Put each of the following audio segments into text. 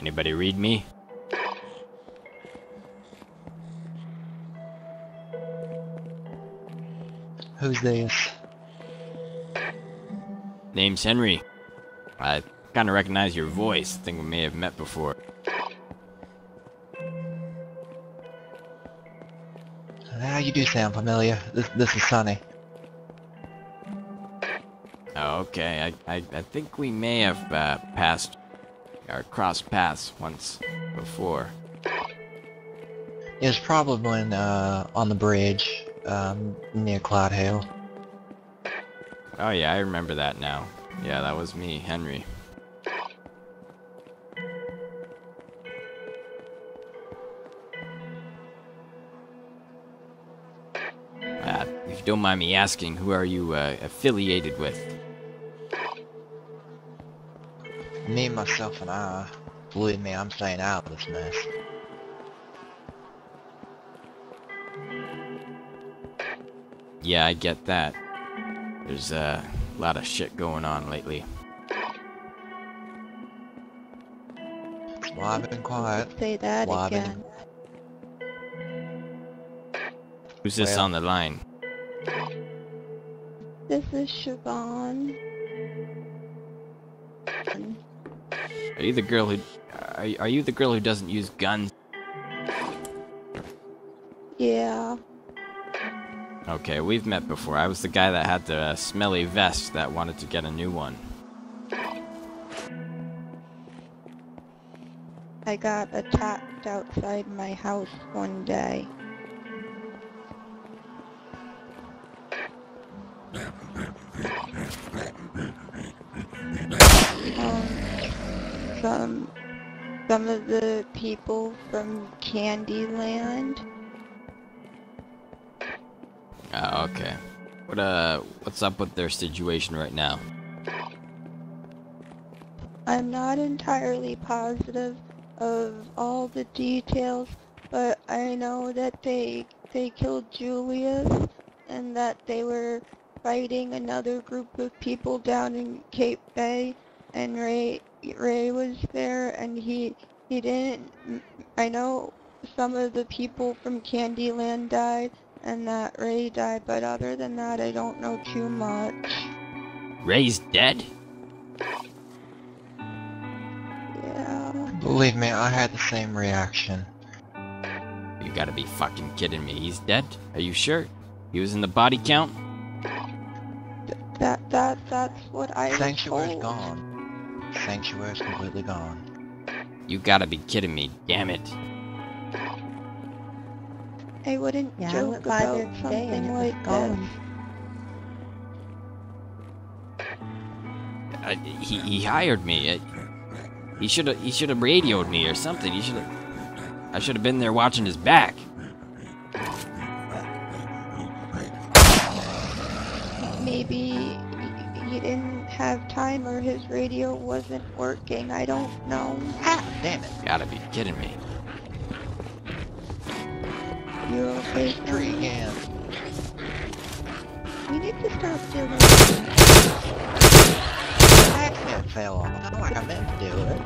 Anybody read me? Who's this? Name's Henry. I kind of recognize your voice. Think we may have met before. You do sound familiar. This is Sonny. Oh, okay. I think we may have passed or crossed paths once before. It was probably when, on the bridge, near Cloud Hill. Oh yeah, I remember that now. Yeah, that was me, Henry. If you don't mind me asking, who are you affiliated with? Me, myself, and I. Believe me, I'm staying out of this mess. Yeah, I get that. There's a lot of shit going on lately. That's why I've been quiet. Say that Why I've been- again. Who's this Well- on the line? This is Siobhan. Are you the girl who... Are you the girl who doesn't use guns? Yeah. Okay, we've met before. I was the guy that had the smelly vest that wanted to get a new one. I got attacked outside my house one day. Some of the people from Candyland. Oh, okay. What's up with their situation right now? I'm not entirely positive of all the details, but I know that they killed Julius and that they were fighting another group of people down in Cape Bay, and Ray was there, and he didn't. I know some of the people from Candyland died and that Ray died, but other than that I don't know too much. Ray's dead? Yeah. Believe me, I had the same reaction. You gotta be fucking kidding me. He's dead? Are you sure? He was in the body count? That's what I was Sanctuary's told. gone. Sanctuary's completely gone. You gotta be kidding me. Damn it. I wouldn't Yeah, I joke went by there about today and something it was like gone. this. He hired me. He should have radioed me or something. I should have been there watching his back. Maybe he didn't have time or his radio wasn't working. I don't know. Ah, damn it. Gotta be kidding me. You okay? Tree Sonny? again. We need to stop doing that. Accident fell off. Not like I meant to do it.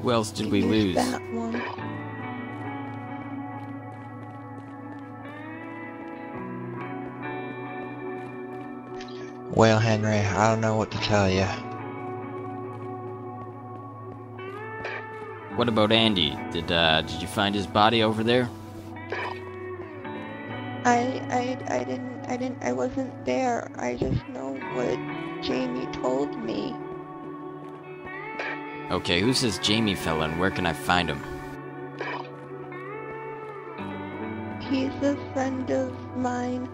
Who else did we Use lose? that one. Well, Henry, I don't know what to tell you. What about Andy? Did you find his body over there? I wasn't there. I just know what Jamie told me. Okay, who's this Jamie fella and where can I find him? He's a friend of mine.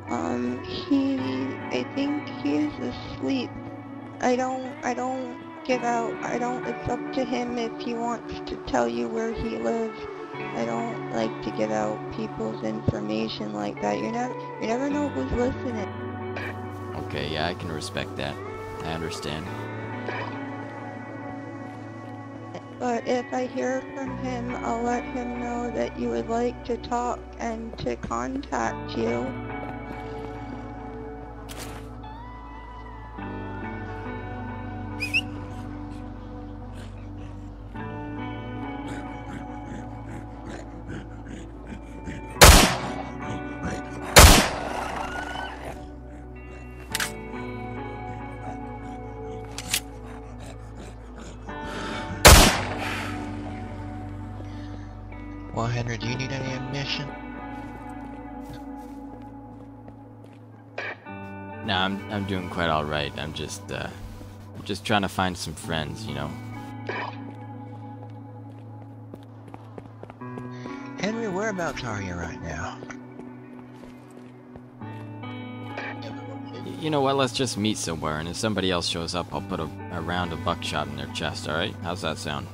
I think he's asleep. I don't give out. It's up to him if he wants to tell you where he lives. I don't like to give out people's information like that. You never know who's listening. Okay, yeah, I can respect that. I understand. But if I hear from him, I'll let him know that you would like to talk and to contact you. Well, Henry, do you need any ammunition? No, I'm doing quite all right. I'm just trying to find some friends, you know. Henry, whereabouts are you right now? You know what? Let's just meet somewhere, and if somebody else shows up, I'll put a round of buckshot in their chest. All right? How's that sound?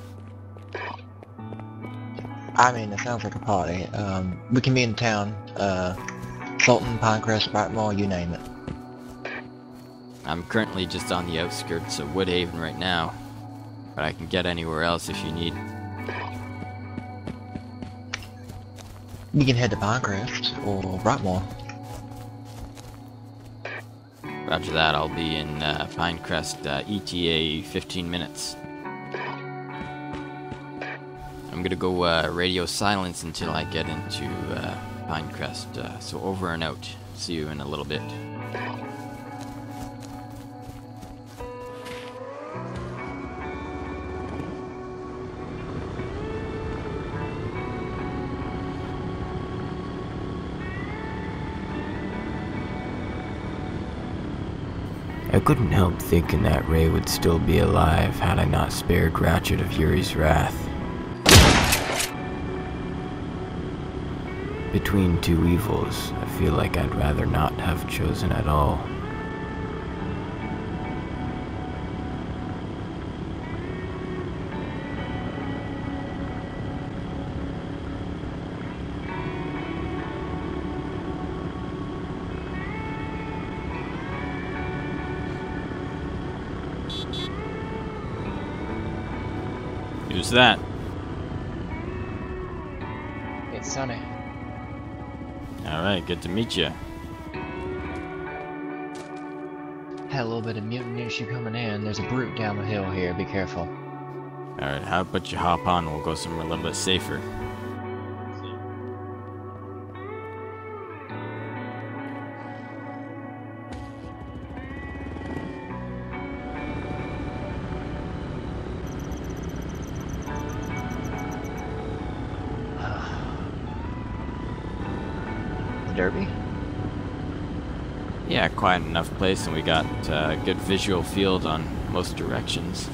I mean, it sounds like a party. We can be in town. Fulton, Pinecrest, Brightmore, you name it. I'm currently just on the outskirts of Woodhaven right now, but I can get anywhere else if you need. We can head to Pinecrest or Brightmore. Roger that. I'll be in Pinecrest ETA 15 minutes. I'm gonna go radio silence until I get into Pinecrest. So over and out. See you in a little bit. I couldn't help thinking that Ray would still be alive had I not spared Ratchet of Yuri's wrath. Between two evils, I feel like I'd rather not have chosen at all. Who's that? It's Sonny. Alright, good to meet you. Had a little bit of mutant issue coming in. There's a brute down the hill here. Be careful. Alright, how about you hop on and we'll go somewhere a little bit safer. Derby? Yeah, quiet enough place, and we got a good visual field on most directions.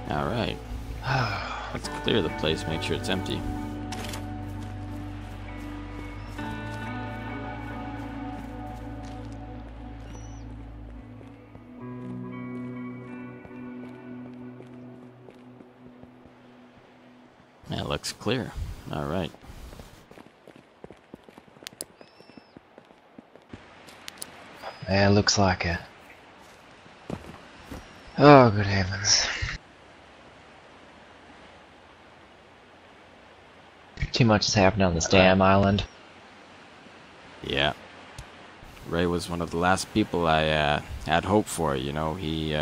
Alright. Let's clear the place, make sure it's empty. Yeah, it looks clear. Alright. Yeah, looks like it. Oh, good heavens. Too much is happening on this damn island. Yeah. Ray was one of the last people I had hope for, you know. He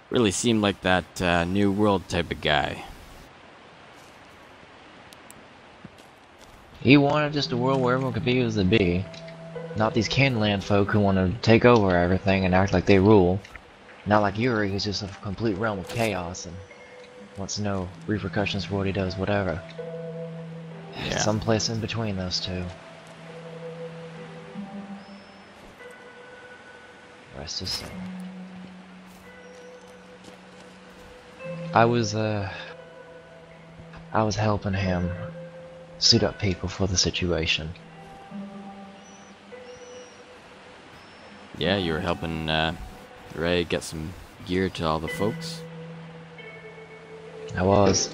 really seemed like that New World type of guy. He wanted just a world where everyone could be as they be. Not these Canland folk who want to take over everything and act like they rule. Not like Yuri, who's just a complete realm of chaos and wants no repercussions for what he does, whatever. Yeah. Someplace in between those two. Rest his soul. I was helping him suit up people for the situation. Yeah, you were helping Ray get some gear to all the folks. I was.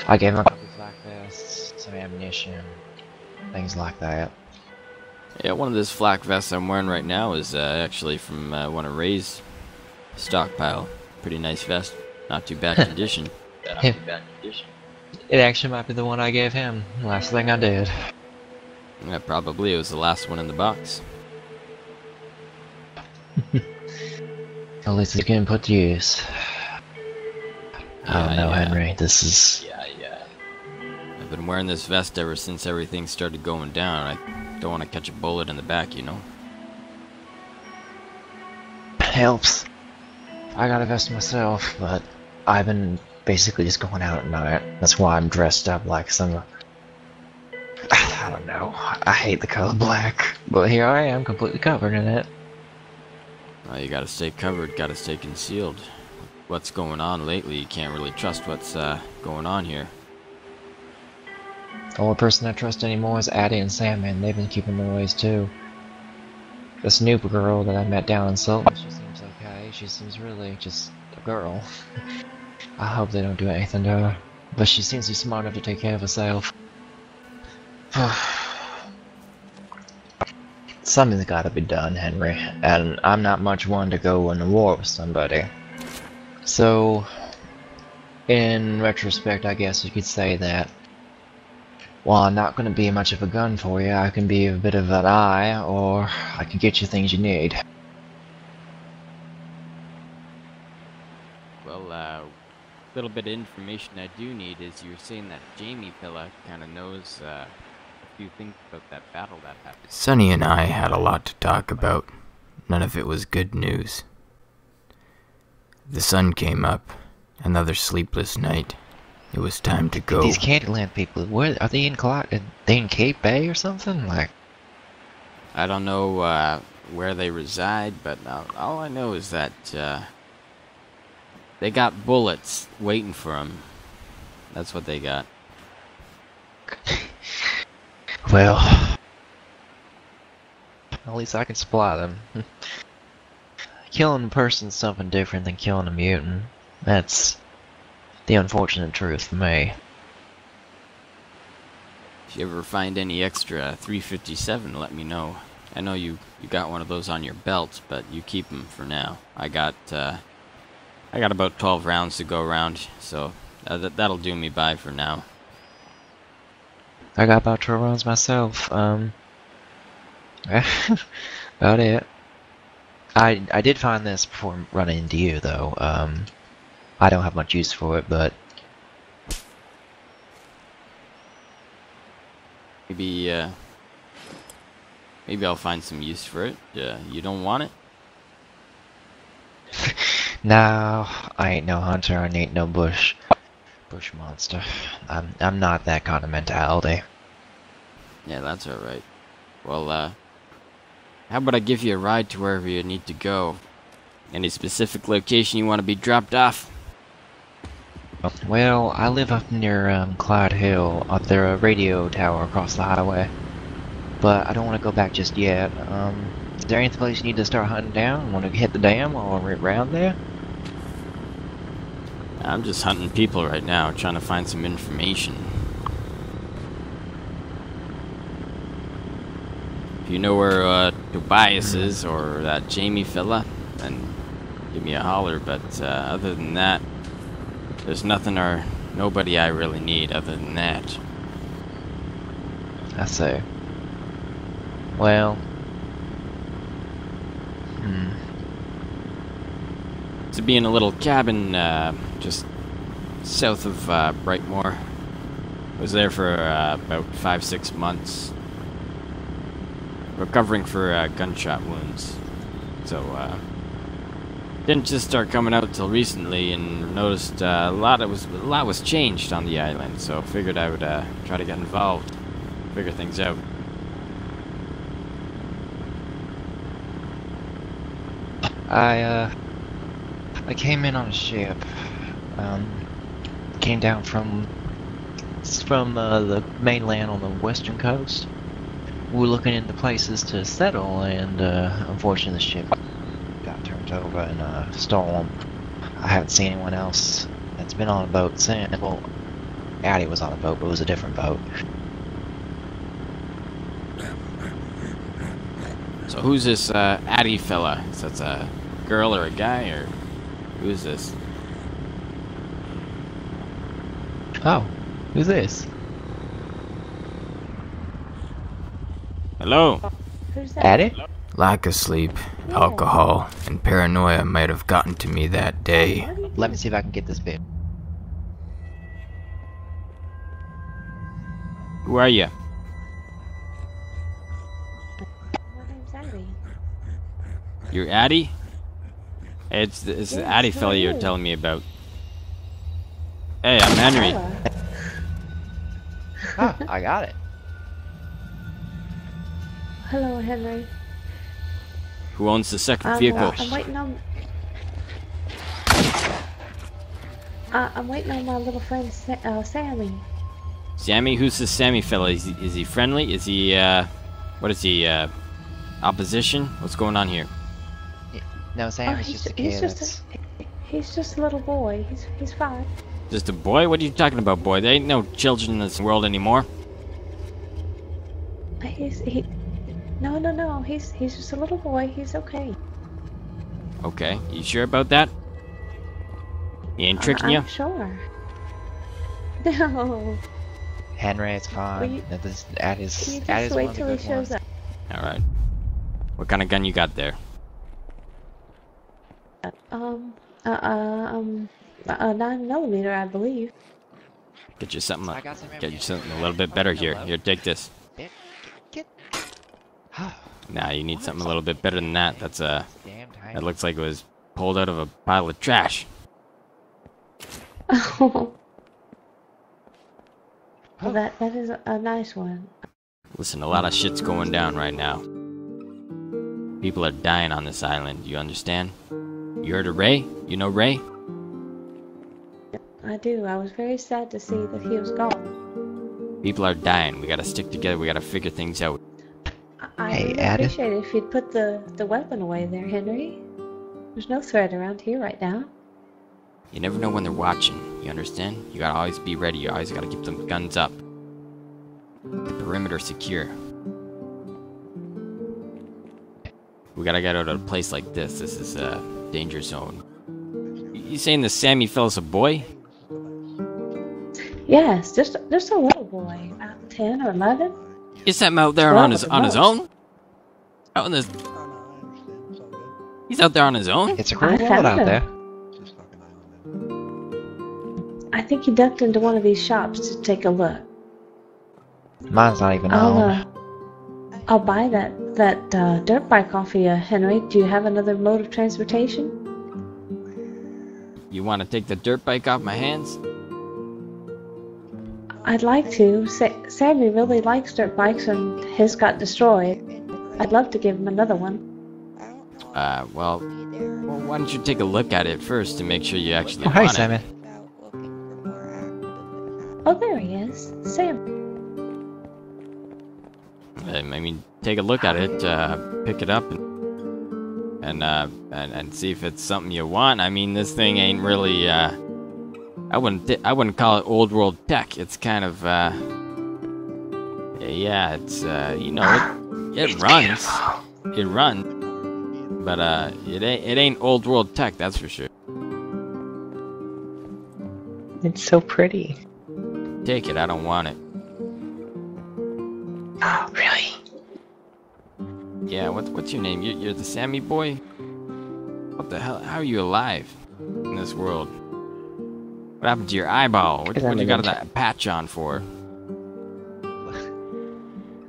I gave him a couple flak vests, some ammunition, things like that. Yeah, one of this flak vests I'm wearing right now is actually from one of Ray's stockpile. Pretty nice vest. Not too bad condition. It actually might be the one I gave him. Last thing I did. Yeah, probably. It was the last one in the box. At least it's getting put to use. I don't know, Henry. This is... I've been wearing this vest ever since everything started going down. I don't want to catch a bullet in the back, you know? helps. I got a vest myself, but I've been basically just going out at night. That's why I'm dressed up like some... I don't know. I hate the color black, but here I am, completely covered in it. Well, you gotta stay covered, gotta stay concealed. What's going on lately, you can't really trust what's going on here. The only person I trust anymore is Addie and Sam, and they've been keeping their ways too. This new girl that I met down in Sultan, she seems okay. She seems really just a girl. I hope they don't do anything to her. But she seems to be smart enough to take care of herself. Something's gotta be done, Henry. And I'm not much one to go into war with somebody. So, in retrospect, I guess you could say that while I'm not going to be much of a gun for you, I can be a bit of an eye, or I can get you things you need. Well, a little bit of information I do need is you're saying that Jamie fella kind of knows a few things about that battle that happened. Sonny and I had a lot to talk about. None of it was good news. The sun came up. Another sleepless night. It was time to go. These Candyland people, where are they in they in Cape Bay or something? Like, I don't know where they reside, but all I know is that they got bullets waiting for them. That's what they got. well, at least I can supply them. Killing a person's something different than killing a mutant. That's the unfortunate truth for me. If you ever find any extra 357, let me know. I know you got one of those on your belt, but you keep them for now. I got about 12 rounds to go around, so that'll do me by for now. I got about 12 rounds myself. About it. I did find this before running into you, though. I don't have much use for it, but maybe I'll find some use for it. You don't want it? no, I ain't no hunter. I ain't no bush monster. I'm not that kind of mentality. Yeah, that's all right. Well, how about I give you a ride to wherever you need to go? Any specific location you want to be dropped off? Well, I live up near Cloud Hill, up there, a radio tower across the highway. But I don't want to go back just yet. Is there any place you need to start hunting down? Want to hit the dam while we're around there? I'm just hunting people right now, trying to find some information. If you know where Tobias is, or that Jamie fella, then give me a holler, but other than that, there's nothing or nobody I really need other than that. I see. Well... To be in a little cabin just south of Brightmoor. Was there for about 5-6 months. Recovering for gunshot wounds. So, didn't just start coming out till recently, and noticed a lot was changed on the island. So figured I would try to get involved, figure things out. I came in on a ship. Came down from the mainland on the western coast. We were looking into places to settle, and unfortunately the ship got turned over in a storm. I haven't seen anyone else that's been on a boat since. Well, Addie was on the boat, but it was a different boat. So who's this Addy fella? Is that a girl or a guy, or who's this? Oh, who's this? Hello? Who's that? Addie? Lack of sleep, alcohol, and paranoia might have gotten to me that day. Let me see if I can get this bit. Who are you? My name's Abby. You're Addy? It's the Yes, Addy who fella are you're you? telling me about. Hey, I'm Henry. Hello. Ah, I got it. Hello, Henry. Who owns the second vehicle? I'm waiting on. I'm waiting on my little friend Sammy. Sammy? Who's this Sammy fella? Is he friendly? Is he, what is he, opposition? What's going on here? No, Sam is just a kid. He's just a little boy. He's fine. Just a boy? What are you talking about, boy? There ain't no children in this world anymore. No. He's just a little boy. He's okay. Okay, you sure about that? He ain't tricking you? I'm sure. No. Henry, it's fine. Will you- Addie's Can you one just of wait the till he good shows ones. up? Alright. What kind of gun you got there? 9mm, I believe. Get you something, I got some get you ammunition. something a little bit better here. Here, take this. Get. Nah, you need something a little bit better than that. That's Damn tight. that looks like it was pulled out of a pile of trash. Oh. Well, that is a nice one. Listen, a lot of shit's going down right now. People are dying on this island, you understand? You heard of Ray? You know Ray? I do. I was very sad to see that he was gone. People are dying. We gotta stick together. We gotta figure things out. I Hey, would Addie? appreciate it if you'd put the weapon away there, Henry. There's no threat around here right now. You never know when they're watching. You understand? You gotta always be ready. You always gotta keep them guns up. The perimeter secure. We gotta get out of a place like this. This is a danger zone. You saying the Sammy fella's a boy? Yes, just a little boy, about 10 or 11. Is that out there Well, on his at the own? most. Out in this, he's out there on his own. It's a cruel I world found out him. there. I think he ducked into one of these shops to take a look. Mine's not even on. I'll buy that dirt bike off of you, Henry. Do you have another mode of transportation? You want to take the dirt bike off my hands? I'd like to. Sammy really likes dirt bikes and his got destroyed. I'd love to give him another one. Well, why don't you take a look at it first to make sure you actually Oh, hey, want Sammy. it? Oh, there he is. Sam. I mean, take a look at it, pick it up, and see if it's something you want. I mean, this thing ain't really, I wouldn't call it old world tech. It's kind of, yeah, it's, you know, it runs. It runs. But, it ain't old world tech, that's for sure. It's so pretty. Take it, I don't want it. Oh, really? Yeah, what's your name? You're the Sammy boy? What the hell? How are you alive in this world? What happened to your eyeball? What I'm you an got intern. that patch on for?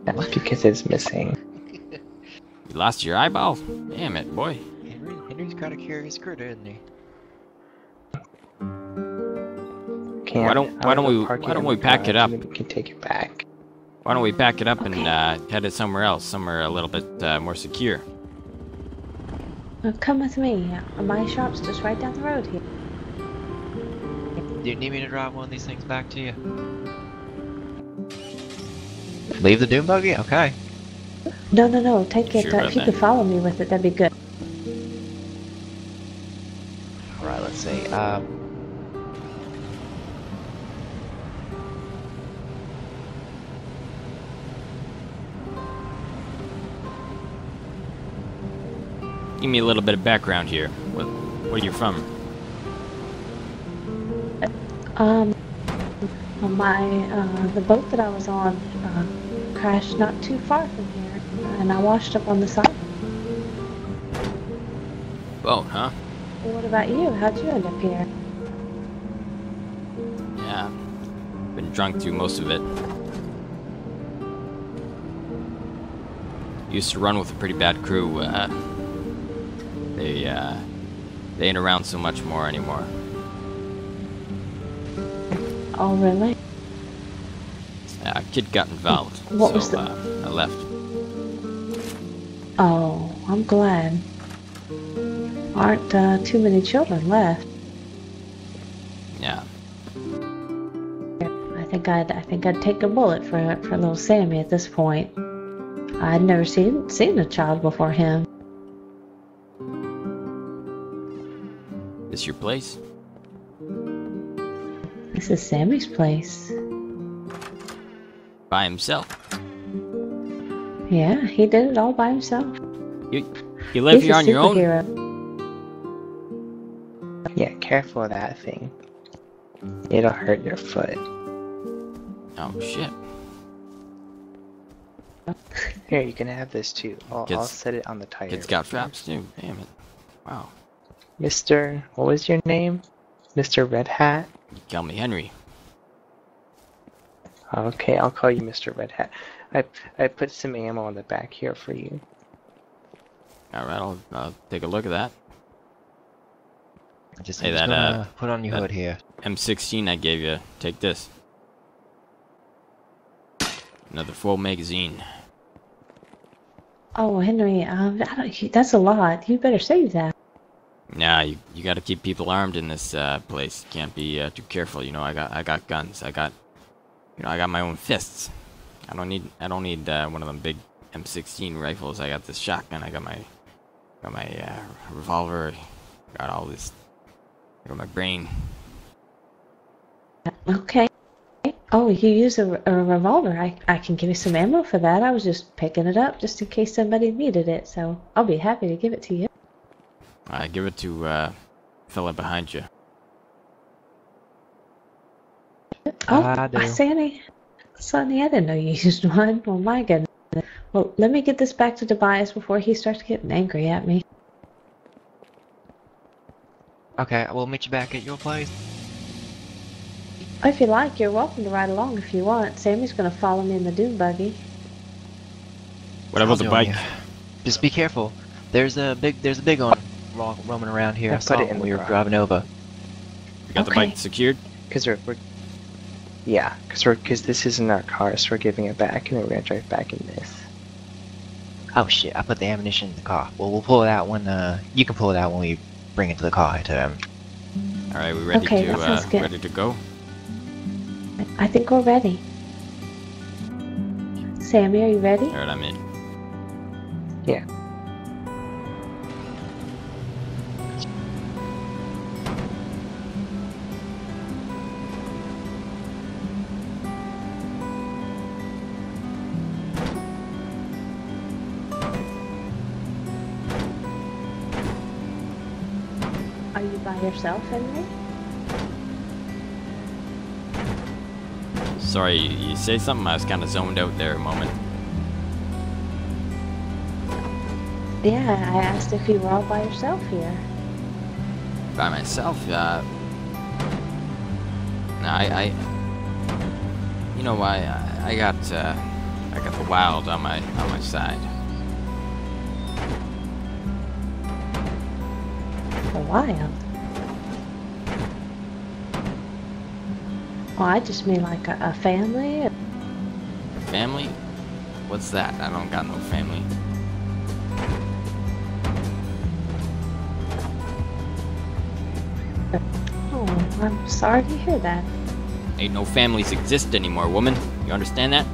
That's because it's missing. You lost your eyeball? Damn it, boy. Henry's got a curious critter, isn't he? Okay, Why I'm don't gonna we park why don't in we the pack it garage up? and then we can take it back. Why don't we pack it up and Okay. head it somewhere else, somewhere a little bit more secure? Come with me. My shop's just right down the road here. Do you need me to drive one of these things back to you? Leave the doom buggy? Okay. No. Take it. Sure about If you that. could follow me with it, that'd be good. Alright, let's see. Give me a little bit of background here. Where you from? The boat that I was on crashed not too far from here, and I washed up on the side. Boat, huh? Well, what about you? How'd you end up here? Yeah. Been drunk through most of it. Used to run with a pretty bad crew. They ain't around so much more anymore. Oh, really? A kid got involved, What was I left. Oh, I'm glad. Aren't too many children left. Yeah. I think I'd take a bullet for little Sammy at this point. I'd never seen a child before him. This your place? This is Sammy's place. By himself? Yeah, he did it all by himself. You live He's here a on your own? superhero. Yeah, careful of that thing. It'll hurt your foot. Oh shit. Here, you can have this too. I'll Kids- set it on the tire. It's got traps too. Damn it. Wow. Mr. What was your name? Mr. Red Hat? You call me Henry. Okay, I'll call you Mr. Red Hat. I put some ammo on the back here for you. Alright, I'll take a look at that. I just Hey, I'm just that, gonna put on your that- hood here. M16 I gave you. Take this. Another full magazine. Oh, Henry, that's a lot. You better save that. Nah, you gotta keep people armed in this place. Can't be too careful. You know, I got guns. I got my own fists. I don't need one of them big M16 rifles. I got this shotgun. I got my revolver. Got all this. I got my brain. Okay. Oh, you use a revolver. I can give you some ammo for that. I was just picking it up just in case somebody needed it, so I'll be happy to give it to you. Give it to fella behind you. I do. Sonny, I didn't know you used one. Oh my goodness. Well, let me get this back to Tobias before he starts getting angry at me. Okay, we'll meet you back at your place. If you like, you're welcome to ride along if you want. Sammy's gonna follow me in the dune buggy. What about I'll the join bike? you. Just be careful. There's a big one roaming around here. Yeah, I put saw it it in when the we were car. driving over. You got the Okay. bike secured? Because because this isn't our car, so we're giving it back, and then we're gonna drive back in this. Oh shit! I put the ammunition in the car. Well, we'll pull it out when you can pull it out when we bring it to the car to him. All right, we ready Okay, that sounds good. ready to go? I think we're ready. Sammy, are you ready? All right, I'm in. Yeah. Are you by yourself, Henry? Sorry, you say something? I was kind of zoned out there a moment. Yeah, I asked if you were all by yourself here. By myself, no, you know, I got the wild on my side. A while. Well, I just mean like a family. Family? What's that? I don't got no family. Oh, I'm sorry to hear that. Ain't no families exist anymore, woman. You understand that?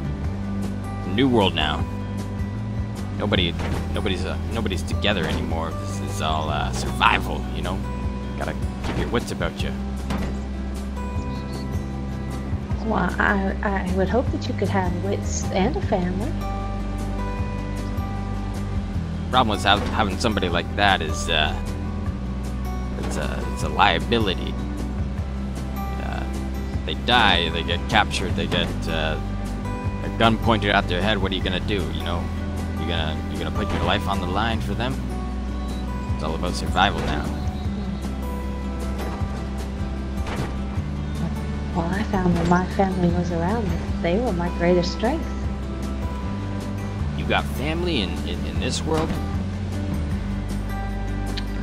It's a new world now. Nobody's together anymore. This is all survival, you know. Gotta keep your wits about you. Well, I would hope that you could have wits and a family. problem with having somebody like that is it's a liability. They die, they get captured, they get a gun pointed at their head. What are you gonna do? You know, you gonna put your life on the line for them? It's all about survival now. Well, I found when my family was around, they were my greatest strength. You got family in this world?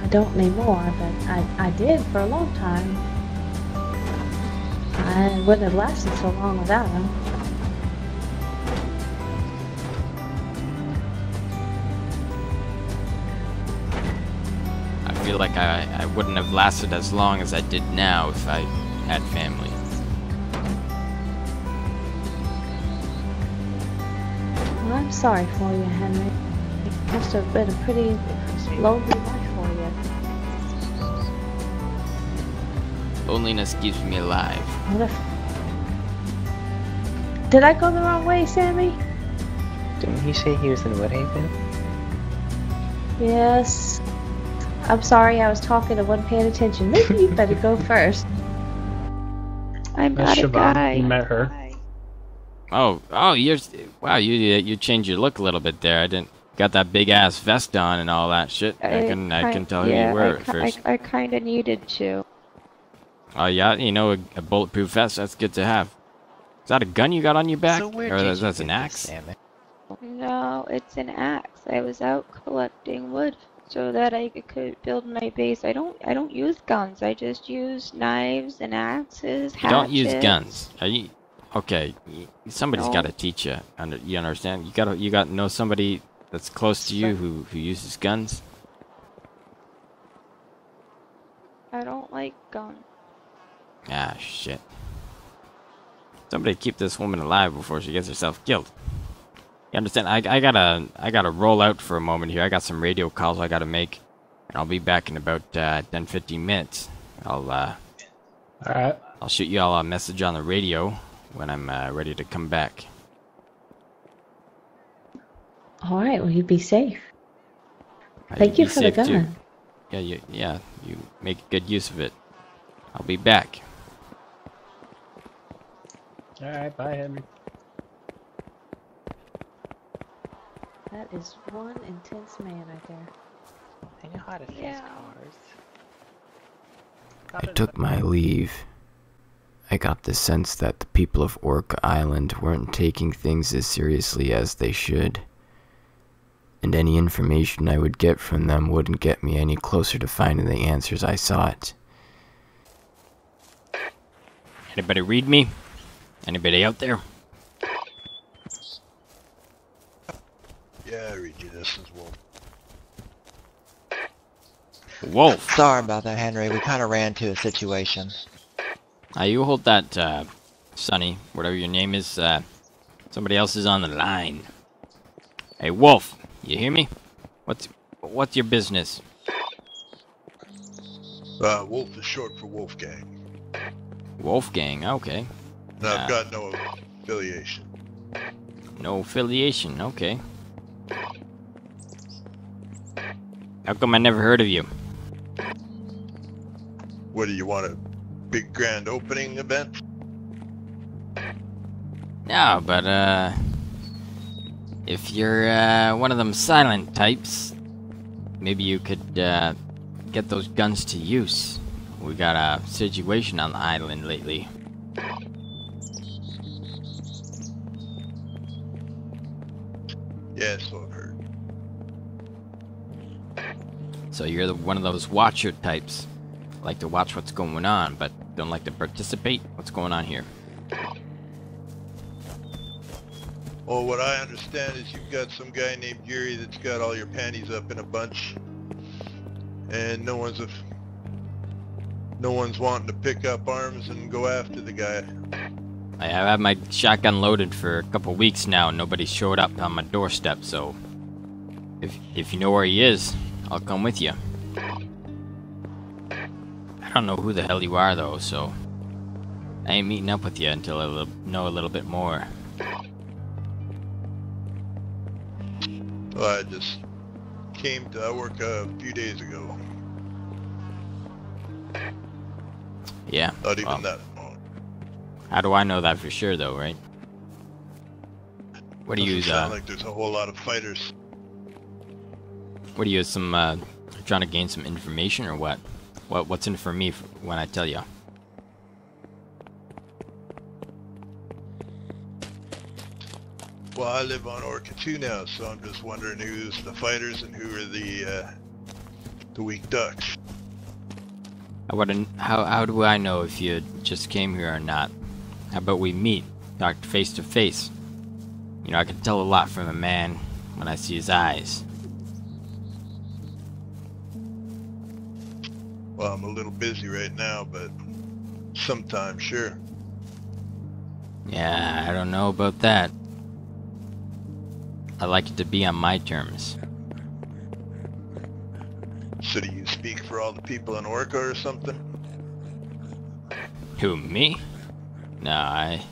I don't anymore, but I did for a long time. I wouldn't have lasted so long without them. I feel like I wouldn't have lasted as long as I did now if I had family. Well, I'm sorry for you, Henry. It must have been a pretty lonely life for you. Loneliness keeps me alive. What if... Did I go the wrong way, Sammy? Didn't he say he was in Woodhaven? Yes. I'm sorry, I was talking and wasn't paying attention. Maybe you better go first. I'm That's not a Siobhan. guy. You met her. Oh, wow, you changed your look a little bit there. I didn't got that big ass vest on and all that shit. I can tell who you were at first. I kind of needed to. Oh yeah, you know, a bulletproof vest, that's good to have. Is that a gun you got on your back? So where Or did you that's get an this, axe? Sammy? No, it's an axe. I was out collecting wood so that I could build my base. I don't use guns. I just use knives and axes, hatchets. You don't use guns. Are you okay? Somebody's No. got to teach you. You understand? You got to know somebody that's close to you who uses guns. I don't like guns. Ah, shit. Somebody keep this woman alive before she gets herself killed. You understand? I gotta roll out for a moment here. I got some radio calls I gotta make, and I'll be back in about 10-15 minutes. Alright. I'll shoot you all a message on the radio when I'm ready to come back. Alright, well, you be safe. You Thank you be for the safe, too. gun. Yeah, you make good use of it. I'll be back. Alright, bye, Henry. That is one intense man right there. I know how to fix Yeah. cars. I took my leave. I got the sense that the people of Orca Island weren't taking things as seriously as they should. And any information I would get from them wouldn't get me any closer to finding the answers I sought. Anybody read me? Anybody out there? Yeah, I read you. This is Wolf. Wolf. Sorry about that, Henry. We kind of ran into a situation. You hold that, Sonny, whatever your name is, somebody else is on the line. Hey, Wolf, you hear me? What's your business? Wolf is short for Wolfgang. Wolfgang, okay. And I've got no affiliation. No affiliation, okay. How come I never heard of you? What do you want, a big grand opening event? No, but, if you're, one of them silent types, maybe you could, get those guns to use. We got a situation on the island lately. Yeah, so I've heard. So you're one of those watcher types. Like to watch what's going on, but don't like to participate? What's going on here? Well, what I understand is you've got some guy named Yuri that's got all your panties up in a bunch. And no one's wanting to pick up arms and go after the guy. I have had my shotgun loaded for a couple weeks now, and nobody showed up on my doorstep, so... If you know where he is, I'll come with you. I don't know who the hell you are, though, so... I ain't meeting up with you until I know a little bit more. Well, I just came to Orca a few days ago. Yeah. Not even well, that long. How do I know that for sure, though, right? What do you Doesn't use? sound like there's a whole lot of fighters. What do you use? Some trying to gain some information or what? What's in it for me when I tell you? Well, I live on Orca 2 now, so I'm just wondering who's the fighters and who are the weak ducks. How do I know if you just came here or not? How about we meet, talk face to face? You know, I can tell a lot from a man when I see his eyes. Well, I'm a little busy right now, but sometime, sure. Yeah, I don't know about that. I like it to be on my terms. So do you speak for all the people in Orca or something? Who, me? No, I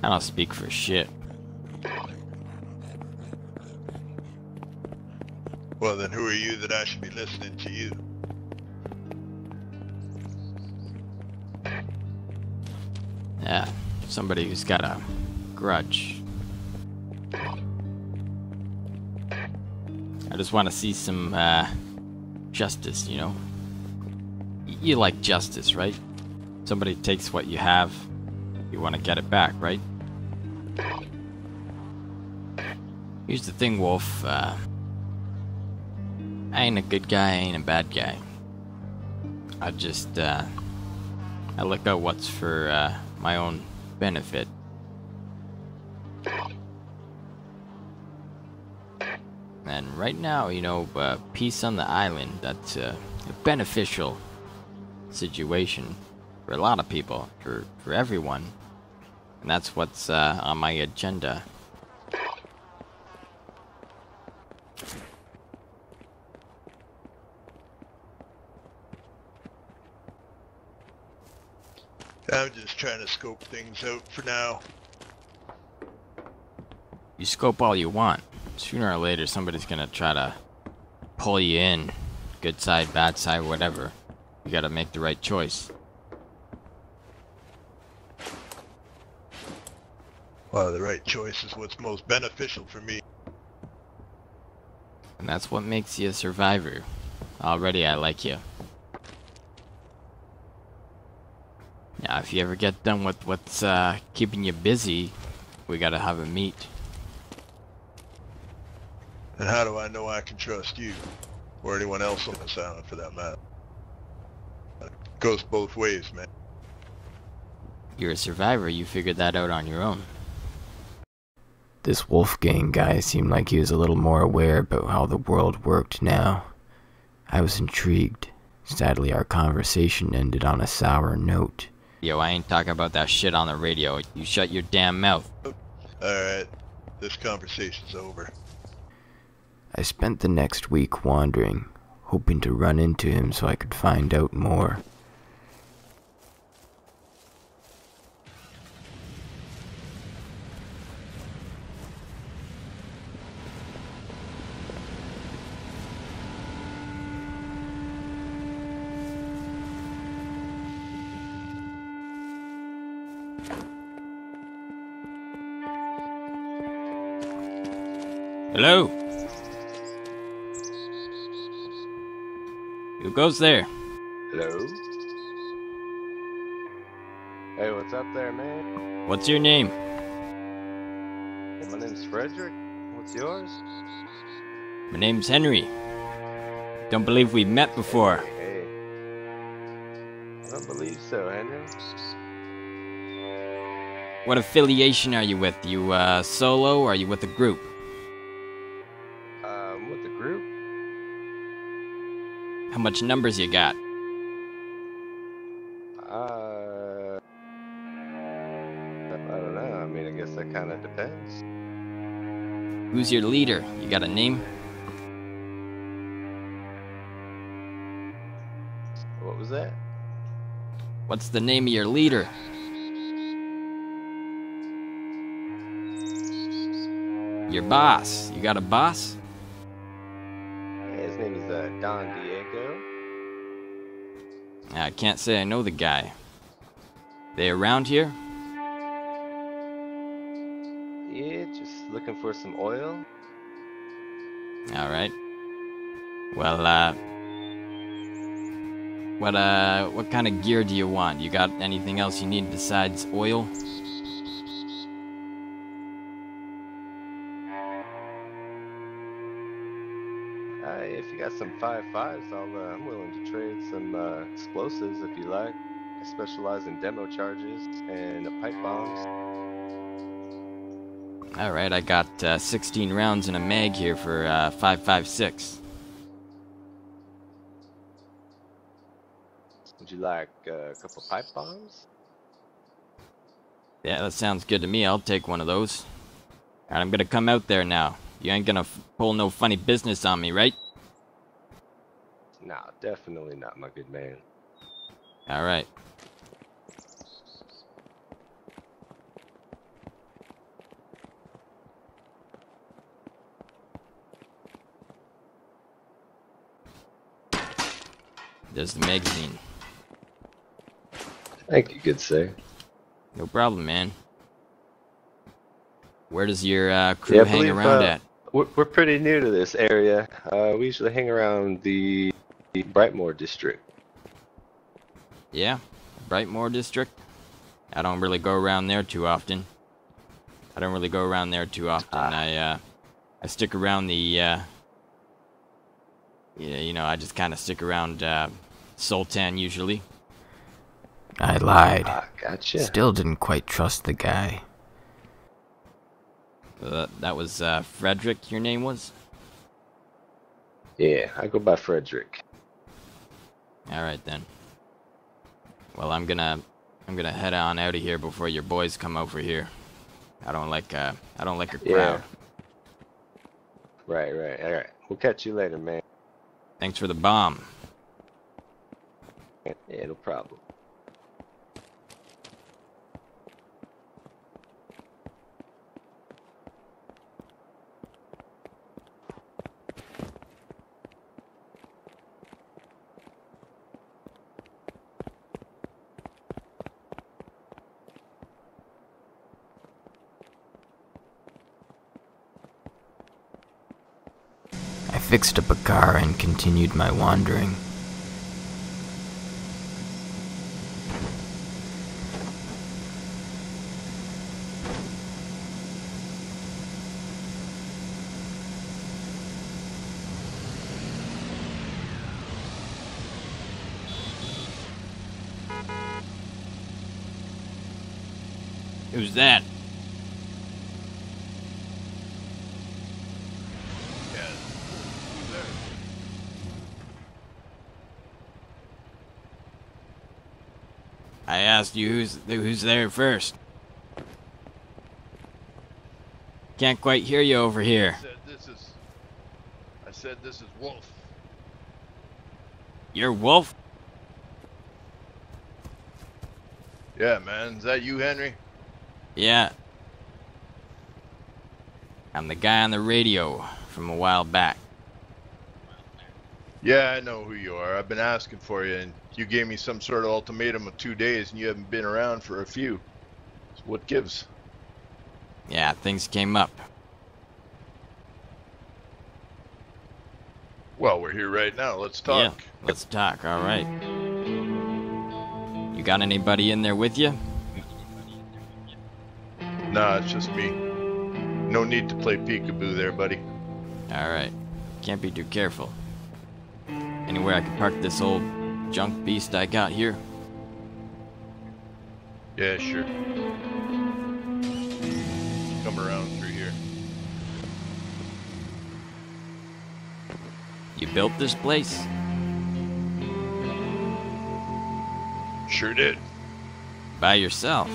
don't speak for shit. Well, then who are you that I should be listening to you? Yeah, somebody who's got a grudge. I just want to see some justice, you know? You like justice, right? Somebody takes what you have, you want to get it back, right? Here's the thing, Wolf. I ain't a good guy, I ain't a bad guy. I just, I look out what's for my own benefit. And right now, you know, peace on the island, that's a beneficial situation for a lot of people, for everyone. And that's what's on my agenda. I'm just trying to scope things out for now. You scope all you want. Sooner or later, somebody's gonna try to pull you in. Good side, bad side, whatever. You gotta make the right choice. Well, the right choice is what's most beneficial for me. And that's what makes you a survivor. Already, I like you. Now, if you ever get done with what's keeping you busy, we gotta have a meet. And how do I know I can trust you? Or anyone else on this island, for that matter? It goes both ways, man. You're a survivor, you figured that out on your own. This Wolfgang guy seemed like he was a little more aware about how the world worked now. I was intrigued. Sadly, our conversation ended on a sour note. Yo, I ain't talking about that shit on the radio. You shut your damn mouth. Alright, this conversation's over. I spent the next week wandering, hoping to run into him so I could find out more. Hello? Who goes there? Hello? Hey, what's up there, man? What's your name? Hey, my name's Frederick. What's yours? My name's Henry. Don't believe we've met before. Hey. I don't believe so, Henry. What affiliation are you with? You solo or are you with a group? With the group? How much numbers you got? I don't know. I mean, I guess that kind of depends. Who's your leader? You got a name? What was that? What's the name of your leader? Your boss. You got a boss? Don Diego. I can't say I know the guy. They around here? Yeah, just looking for some oil. Alright. Well, what kind of gear do you want? You got anything else you need besides oil? If you got some 5.5s, I'm willing to trade some explosives if you like. I specialize in demo charges and pipe bombs. Alright, I got 16 rounds in a mag here for 5.56. Would you like a couple pipe bombs? Yeah, that sounds good to me. I'll take one of those. Alright, I'm gonna come out there now. You ain't gonna pull no funny business on me, right? Nah, definitely not, my good man. Alright. There's the magazine. Thank you, good sir. No problem, man. Where does your crew hang around at? We're pretty new to this area. We usually hang around the Brightmoor district. Yeah? Brightmoor district? I don't really go around there too often. I stick around the, yeah, you know, I just kind of stick around, Sultan usually. I lied. Gotcha. Still didn't quite trust the guy. That was, Frederick, your name was? Yeah, I go by Frederick. Alright then. Well, I'm gonna head on out of here before your boys come over here. I don't like a crowd. Yeah. Right. Alright. We'll catch you later, man. Thanks for the bomb. Yeah, no problem. I fixed up a car and continued my wandering. Who's that? Yeah. Who's there? I asked you who's there first. Can't quite hear you over here. I said this is Wolf. You're Wolf? Yeah, man. Is that you, Henry? Yeah. I'm the guy on the radio from a while back. Yeah, I know who you are. I've been asking for you, and you gave me some sort of ultimatum of 2 days, and you haven't been around for a few. So what gives? Yeah, things came up. Well, we're here right now. Let's talk. Yeah, let's talk, alright. You got anybody in there with you? Nah, it's just me. No need to play peekaboo there, buddy. Alright. Can't be too careful. Anywhere I can park this old junk beast I got here? Yeah, sure. Come around through here. You built this place? Sure did. By yourself?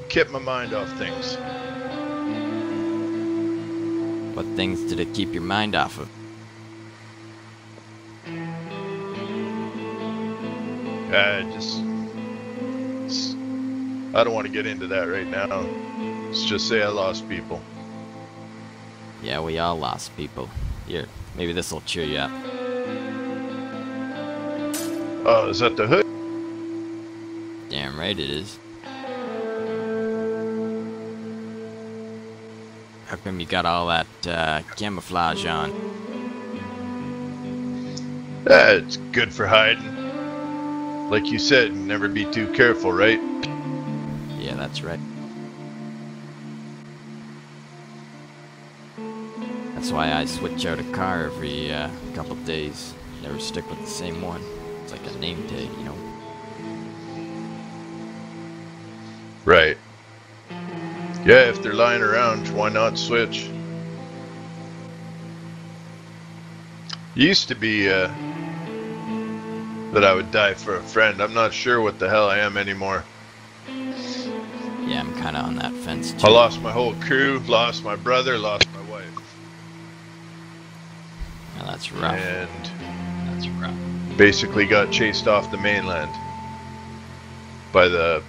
Kept my mind off things. What things did it keep your mind off of? I don't want to get into that right now. Let's just say I lost people. Yeah, we all lost people. Here, maybe this'll cheer you up. Oh, is that the hood? Damn right it is. How come you got all that camouflage on? It's good for hiding. Like you said, never be too careful, right? Yeah, that's right. That's why I switch out a car every couple days. Never stick with the same one. It's like a name tag, you know? Right. Yeah, if they're lying around, why not switch? Used to be that I would die for a friend. I'm not sure what the hell I am anymore. Yeah, I'm kinda on that fence too. I lost my whole crew, lost my brother, lost my wife. Yeah, that's rough. And That's rough. basically got chased off the mainland by the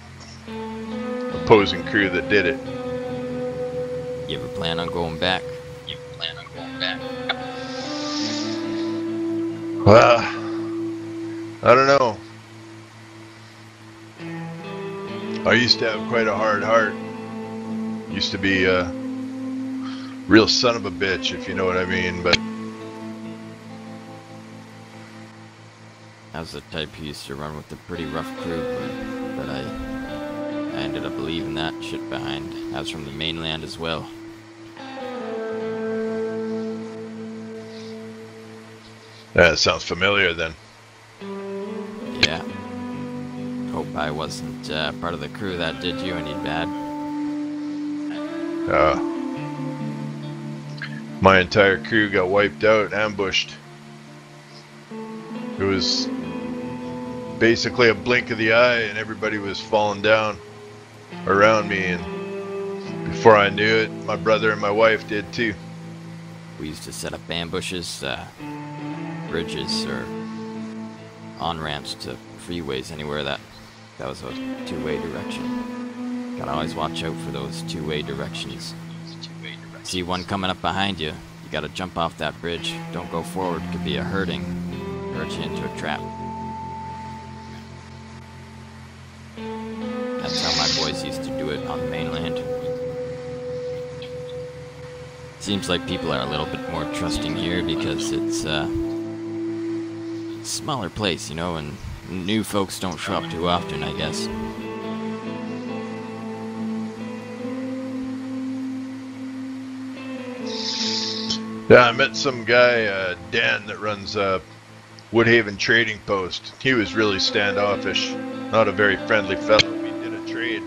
opposing crew that did it. You ever plan on going back? Well, I don't know. I used to have quite a hard heart. Used to be a real son of a bitch, if you know what I mean, but I was the type who used to run with a pretty rough crew, but I ended up leaving that shit behind. I was from the mainland as well. that sounds familiar then. Yeah. Hope I wasn't part of the crew that did you any bad. My entire crew got wiped out, ambushed. It was basically a blink of the eye and everybody was falling down around me, and before I knew it, my brother and my wife did too. We used to set up ambushes, bridges, or on-ramps to freeways, anywhere that was a two-way direction. Gotta always watch out for those two-way directions. See one coming up behind you, you gotta jump off that bridge. Don't go forward, could be a hurt you into a trap. That's how my boys used to do it on the mainland. Seems like people are a little bit more trusting here because it's a smaller place, you know, and new folks don't show up too often, I guess. Yeah, I met some guy, Dan, that runs Woodhaven Trading Post. He was really standoffish, not a very friendly fellow. We did a trade.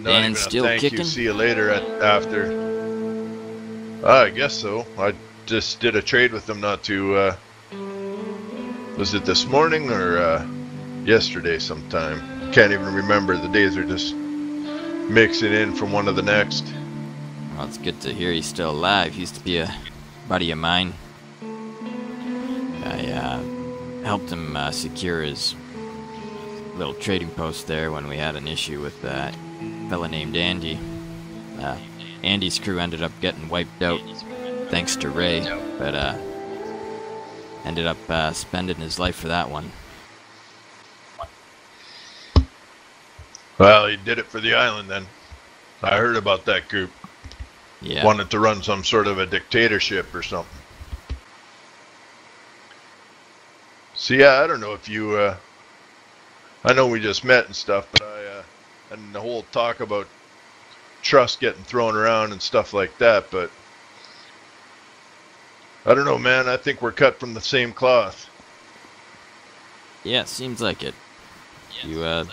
Not Dan even still a thank kicking? you, see you later after. I guess so. I just did a trade with him not too, was it this morning or yesterday sometime? Can't even remember. The days are just mixing in from one to the next. Well, it's good to hear he's still alive. He used to be a buddy of mine. I helped him secure his little trading post there when we had an issue with that fella named Andy. Andy's crew ended up getting wiped out thanks to Ray, but ended up spending his life for that one. Well, he did it for the island then. I heard about that group. Yeah. Wanted to run some sort of a dictatorship or something. So yeah, I don't know if you, I know we just met and stuff, but and the whole talk about trust getting thrown around and stuff like that, but I don't know, man. I think we're cut from the same cloth. Yeah, seems like it. You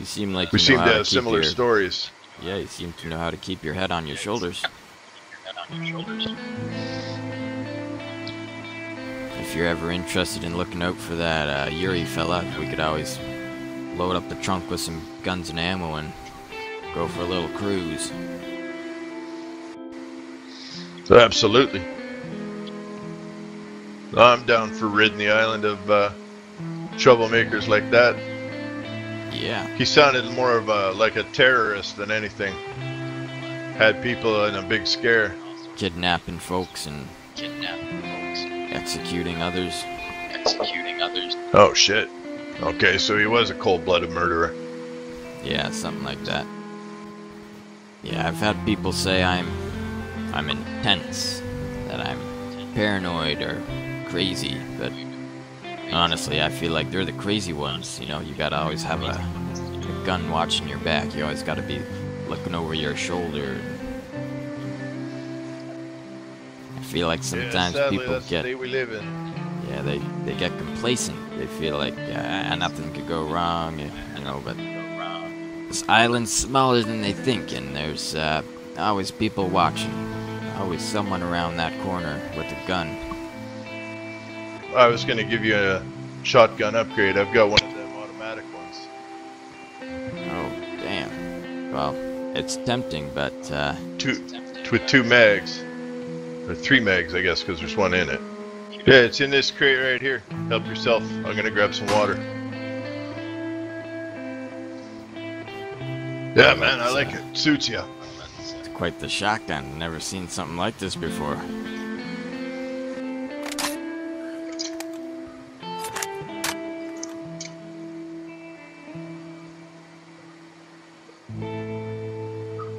seem like We you know seem how to to have keep similar your, stories. Yeah, you seem to know how to keep your head on your shoulders. If you're ever interested in looking out for that Yuri fella, we could always load up the trunk with some guns and ammo and go for a little cruise. Absolutely. I'm down for ridding the island of troublemakers like that. Yeah. He sounded more of like a terrorist than anything. had people in a big scare. Kidnapping folks and executing others. Oh shit. Okay, so he was a cold-blooded murderer. Yeah, something like that. Yeah, I've had people say I'm intense, that I'm paranoid or crazy, but honestly, I feel like they're the crazy ones. You know, you gotta always have a gun watching your back. You always gotta be looking over your shoulder. I feel like sometimes sadly, people that's get... the day we live in. Yeah, they get complacent. They feel like nothing could go wrong, you know, but this island's smaller than they think, and there's always people watching. Always someone around that corner with a gun. I was going to give you a shotgun upgrade. I've got one of them automatic ones. Oh, damn. Well, it's tempting, but... With 2 mags. Or 3 mags, I guess, because there's one in it. Yeah, it's in this crate right here. Help yourself. I'm going to grab some water. Yeah, man, I like it. Suits you. It's quite the shotgun. Never seen something like this before.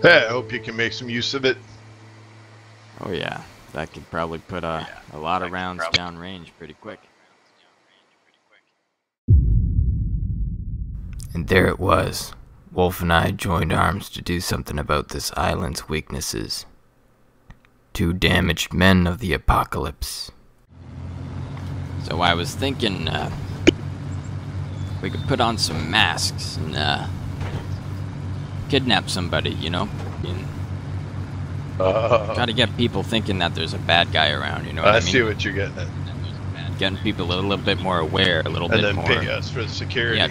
Yeah, I hope you can make some use of it. Oh yeah, that could probably put a lot of rounds down range pretty quick. And there it was. Wolf and I joined arms to do something about this island's weaknesses. 2 damaged men of the apocalypse. So I was thinking we could put on some masks and kidnap somebody, you know? Try to get people thinking that there's a bad guy around, you know what I mean? I see what you're getting at. Getting people a little bit more aware, a little bit more... And then pay us for the security. Yeah,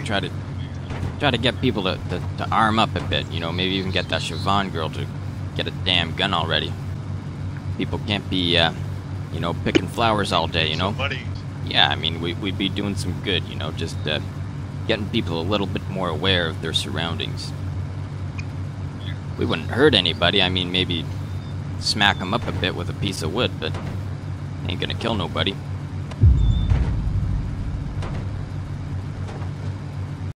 try to get people to arm up a bit, you know? Maybe even get that Siobhan girl to get a damn gun already. People can't be, you know, picking flowers all day, you know? Money. Yeah, I mean, we'd be doing some good, you know? Just getting people a little bit more aware of their surroundings. We wouldn't hurt anybody. I mean, maybe smack them up a bit with a piece of wood, but ain't gonna kill nobody.